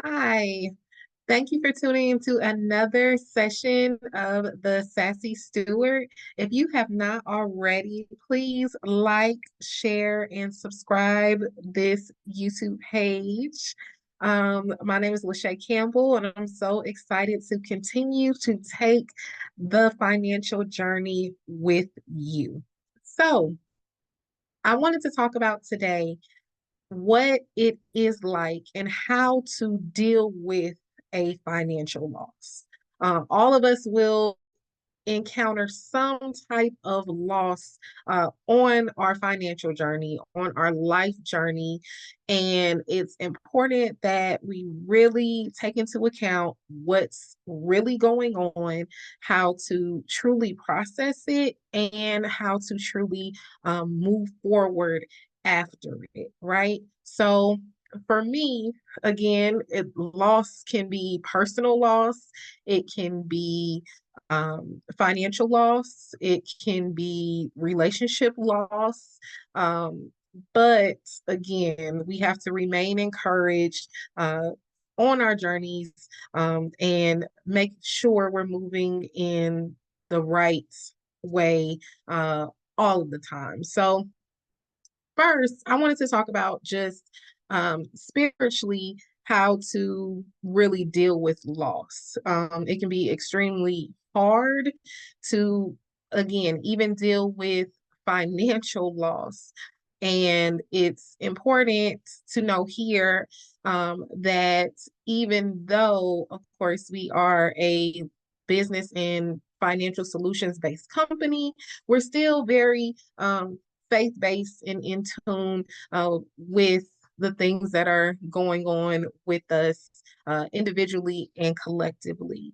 Hi, thank you for tuning into another session of the Sassy Steward. If you have not already, please like, share, and subscribe this YouTube page. My name is Lachey Campbell, and I'm so excited to continue to take the financial journey with you. So, I wanted to talk about today what it is like and how to deal with a financial loss. All of us will encounter some type of loss on our financial journey, on our life journey. And it's important that we really take into account what's really going on, how to truly process it, and how to truly move forward after it, right? So, for me, again, loss can be personal loss, it can be financial loss, it can be relationship loss. But again, we have to remain encouraged on our journeys and make sure we're moving in the right way all of the time. So, first, I wanted to talk about just spiritually how to really deal with loss. It can be extremely hard to, again, even deal with financial loss. And it's important to know here that even though, of course, we are a business and financial solutions based company, we're still very faith-based and in tune with the things that are going on with us individually and collectively.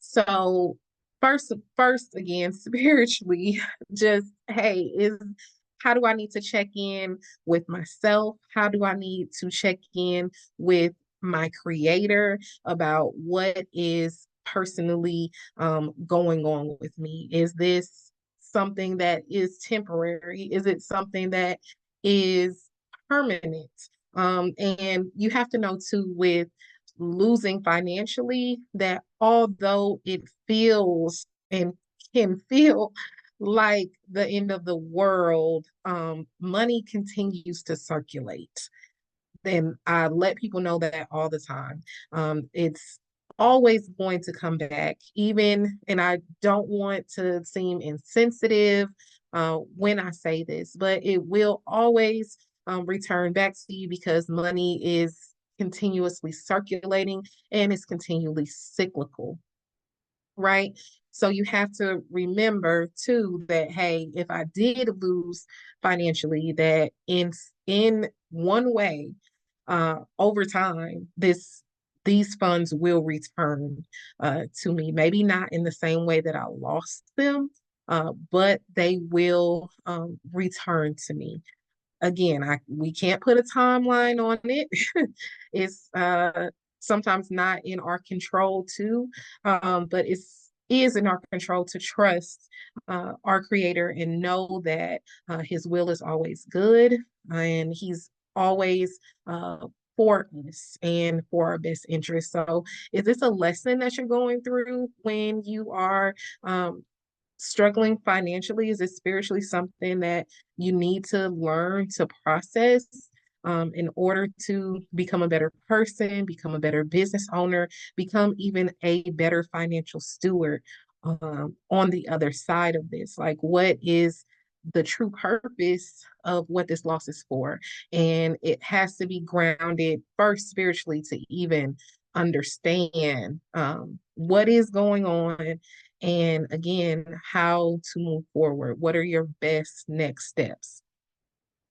So first again, spiritually, just hey, is how do I need to check in with myself? How do I need to check in with my creator about what is personally going on with me? Is this something that is temporary? Is it something that is permanent? And you have to know too, with losing financially, that although it feels and can feel like the end of the world, money continues to circulate. And I let people know that all the time. It's always going to come back, even, and I don't want to seem insensitive when I say this, but it will always return back to you because money is continuously circulating and it's continually cyclical, right? So you have to remember too that hey, if I did lose financially, that in one way, over time, these funds will return to me. Maybe not in the same way that I lost them, but they will return to me. Again, we can't put a timeline on it. It's sometimes not in our control too, but it's is in our control to trust our creator and know that his will is always good and he's always for us and for our best interest. So is this a lesson that you're going through when you are struggling financially? Is it spiritually something that you need to learn to process in order to become a better person, become a better business owner, become even a better financial steward on the other side of this? Like, what is the true purpose of what this loss is for? And it has to be grounded first spiritually to even understand what is going on, and again, how to move forward. What are your best next steps?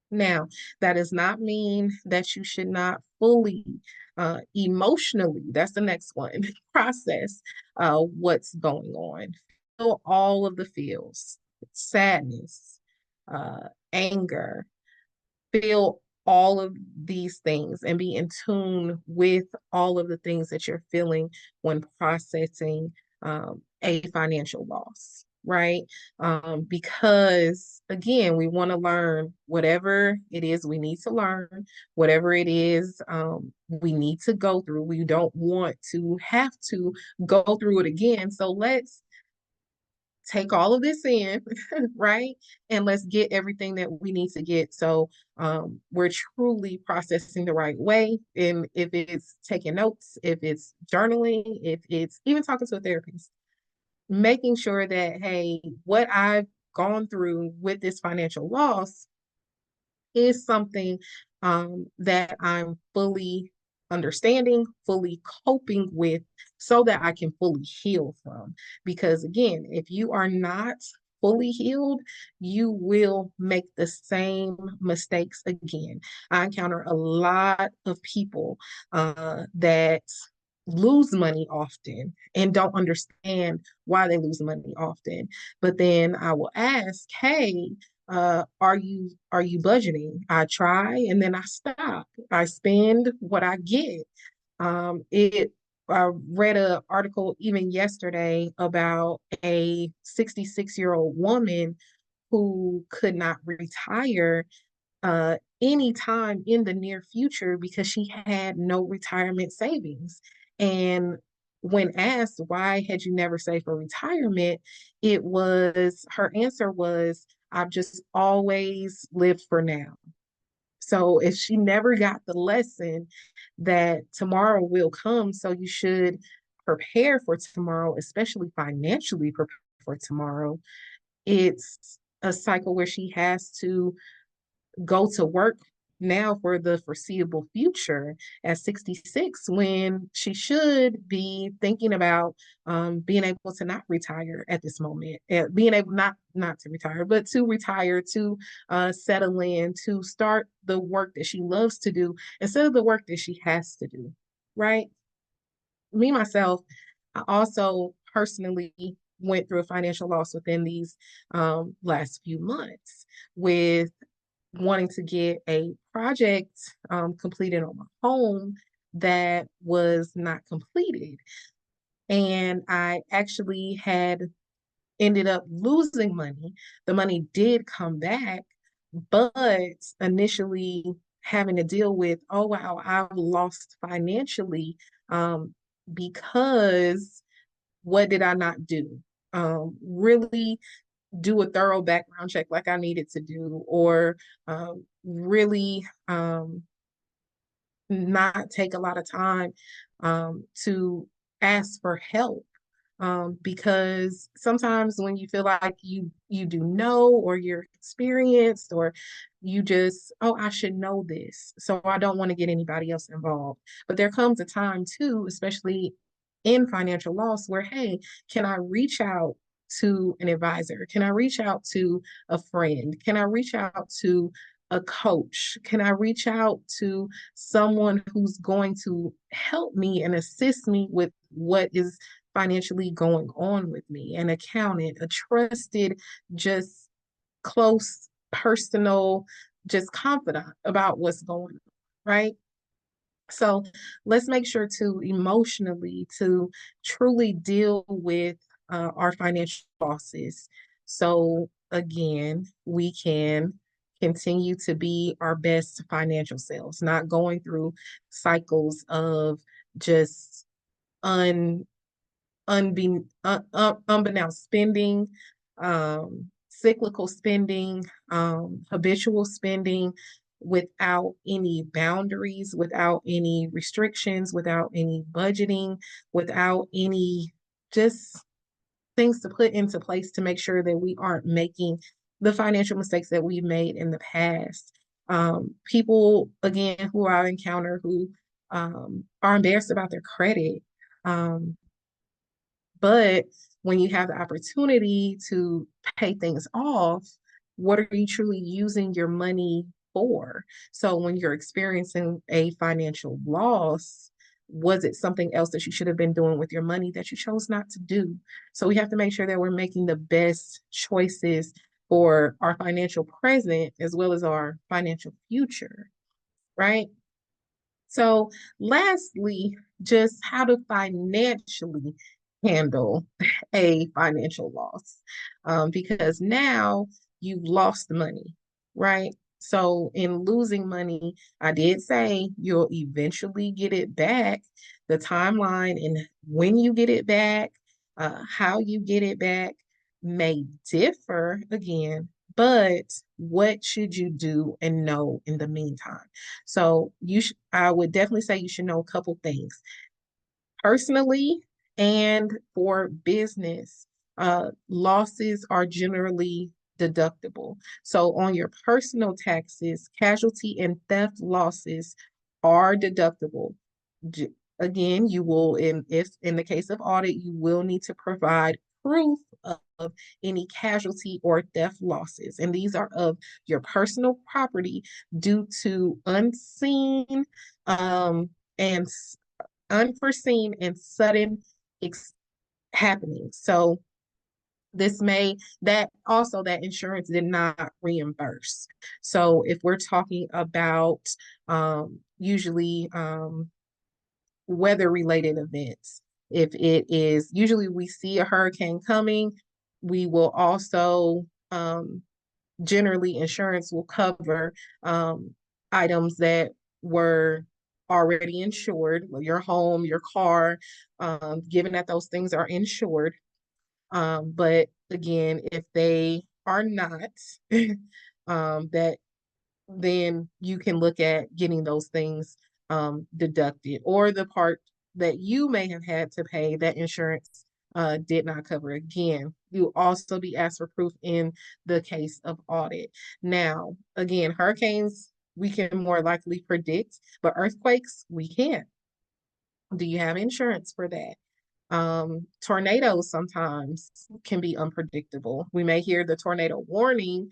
Now, that does not mean that you should not fully emotionally, that's the next one, process what's going on. Feel all of the feels, sadness, anger, feel all of these things and be in tune with all of the things that you're feeling when processing a financial loss, right? Because again, we want to learn whatever it is we need to learn, whatever it is we need to go through. We don't want to have to go through it again. So let's take all of this in, right? And let's get everything that we need to get. So we're truly processing the right way. And if it's taking notes, if it's journaling, if it's even talking to a therapist, making sure that, hey, what I've gone through with this financial loss is something that I'm fully understanding, fully coping with, so that I can fully heal from. Because again, if you are not fully healed, you will make the same mistakes again. I encounter a lot of people that lose money often and don't understand why they lose money often. But then I will ask, hey, are you budgeting? I try and then I stop. I spend what I get. It I read an article even yesterday about a 66-year-old woman who could not retire anytime in the near future because she had no retirement savings. And when asked, why had you never saved for retirement, it was her answer was, I've just always lived for now. So if she never got the lesson that tomorrow will come, so you should prepare for tomorrow, especially financially prepare for tomorrow, it's a cycle where she has to go to work now for the foreseeable future at 66, when she should be thinking about being able to not retire at this moment, being able not to retire, but to retire, to settle in, to start the work that she loves to do instead of the work that she has to do, right? Me myself, I also personally went through a financial loss within these last few months with wanting to get a project completed on my home that was not completed. And I actually had ended up losing money. The money did come back, but initially having to deal with, oh, wow, I've lost financially because what did I not do? Really do a thorough background check like I needed to do, or really not take a lot of time to ask for help. Because sometimes when you feel like you do know, or you're experienced, or you just, oh, I should know this, so I don't want to get anybody else involved. But there comes a time too, especially in financial loss, where, hey, can I reach out to an advisor? Can I reach out to a friend? Can I reach out to a coach? Can I reach out to someone who's going to help me and assist me with what is financially going on with me? An accountant, a trusted, just close, personal, just confidant about what's going on, right? So let's make sure to emotionally to truly deal with our financial losses. So again, we can continue to be our best financial selves, not going through cycles of just un unbeknownst spending, cyclical spending, habitual spending without any boundaries, without any restrictions, without any budgeting, without any just things to put into place to make sure that we aren't making the financial mistakes that we've made in the past. People, again, who I encounter who are embarrassed about their credit. But when you have the opportunity to pay things off, what are you truly using your money for? So when you're experiencing a financial loss, was it something else that you should have been doing with your money that you chose not to do? So we have to make sure that we're making the best choices for our financial present as well as our financial future, right? So lastly, just how to financially handle a financial loss, because now you've lost money, right? So in losing money, I did say you'll eventually get it back. The timeline and when you get it back, how you get it back may differ again, but what should you do and know in the meantime? So I would definitely say you should know a couple things personally and for business. Losses are generally deductible. So on your personal taxes, casualty and theft losses are deductible. Again, you will, if in the case of audit, you will need to provide proof of any casualty or theft losses. And these are of your personal property due to unseen and unforeseen and sudden happenings. So this may that also that insurance did not reimburse. So if we're talking about usually weather related events, if it is usually we see a hurricane coming, we will also generally insurance will cover items that were already insured, your home, your car, given that those things are insured. But again, if they are not, that then you can look at getting those things deducted, or the part that you may have had to pay that insurance did not cover. Again, you also be asked for proof in the case of audit. Now, again, hurricanes we can more likely predict, but earthquakes we can't. Do you have insurance for that? Tornadoes sometimes can be unpredictable. We may hear the tornado warning,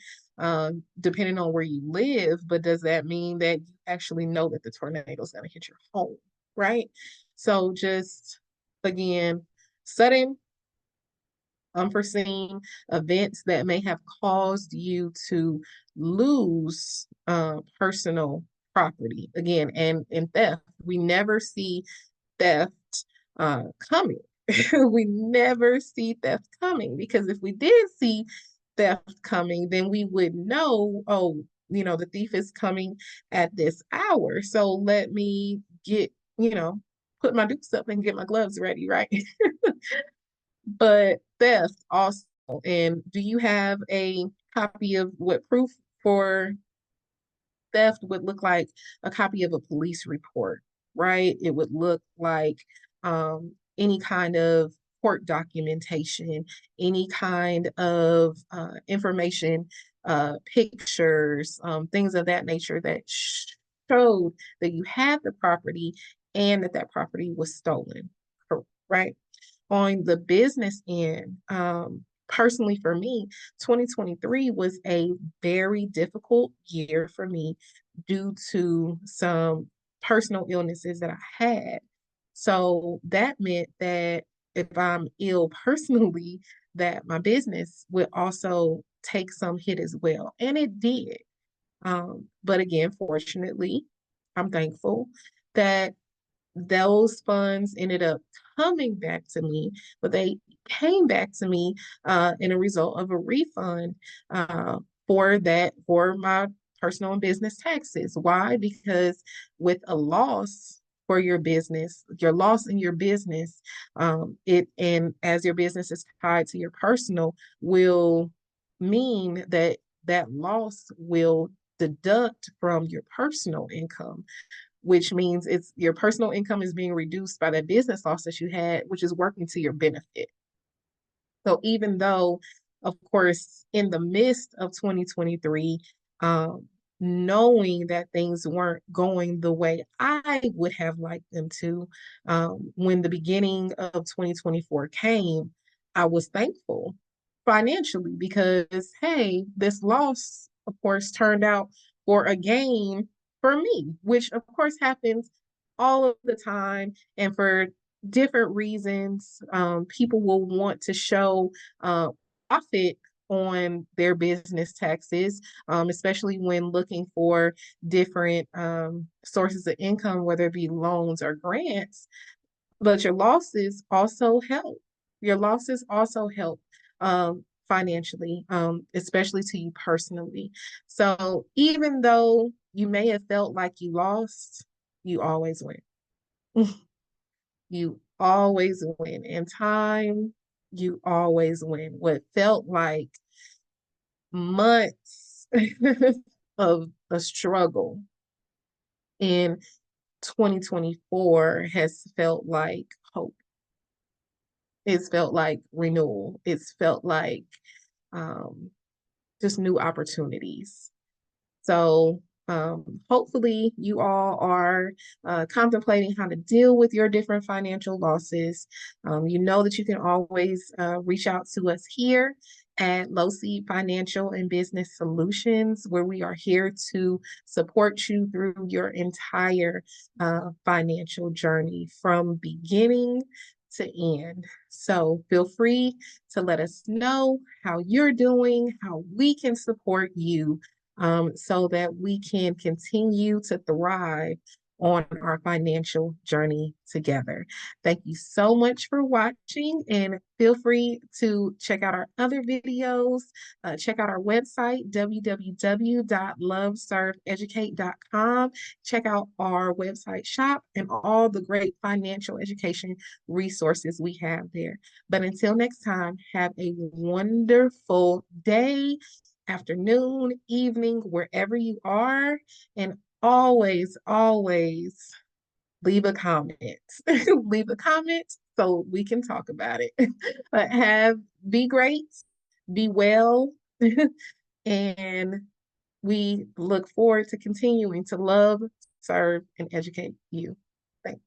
depending on where you live, but does that mean that you actually know that the tornado is going to hit your home, right? So just again, sudden, unforeseen events that may have caused you to lose personal property. Again, and in theft, we never see theft coming. We never see theft coming, because if we did see theft coming, then we would know, oh, the thief is coming at this hour. So let me put my dukes up and get my gloves ready, right? But theft also. And do you have a copy of what proof for theft would look like? A copy of a police report, right? It would look like any kind of court documentation, any kind of information, pictures, things of that nature that showed that you had the property and that that property was stolen, right? On the business end, personally for me, 2023 was a very difficult year for me due to some personal illnesses that I had. So that meant that if I'm ill personally, that my business would also take some hit as well. And it did. But again, fortunately, I'm thankful that those funds ended up coming back to me, but they came back to me in a result of a refund for my personal and business taxes. Why? Because with a loss for your business, your loss in your business, it and as your business is tied to your personal, will mean that that loss will deduct from your personal income, which means it's your personal income is being reduced by that business loss that you had, which is working to your benefit. So even though, of course, in the midst of 2023, knowing that things weren't going the way I would have liked them to, when the beginning of 2024 came, I was thankful financially because, hey, this loss, of course, turned out for a gain for me, which of course happens all of the time. And for different reasons, people will want to show profit on their business taxes, especially when looking for different sources of income, whether it be loans or grants. But your losses also help. Your losses also help financially, especially to you personally. So even though you may have felt like you lost, you always win. You always win. In time, you always win. What felt like months of a struggle in 2024 has felt like hope. It's felt like renewal. It's felt like um, just new opportunities. So hopefully you all are contemplating how to deal with your different financial losses. You know that you can always reach out to us here at Low Seed Financial and Business Solutions, where we are here to support you through your entire financial journey from beginning to end. So feel free to let us know how you're doing, how we can support you so that we can continue to thrive on our financial journey together. Thank you so much for watching, and feel free to check out our other videos. Check out our website, www.loveserveeducate.com. Check out our website shop and all the great financial education resources we have there. But until next time, have a wonderful day, afternoon, evening, wherever you are. And always, always leave a comment. Leave a comment so we can talk about it. But be great, be well, and we look forward to continuing to love, serve, and educate you. Thanks.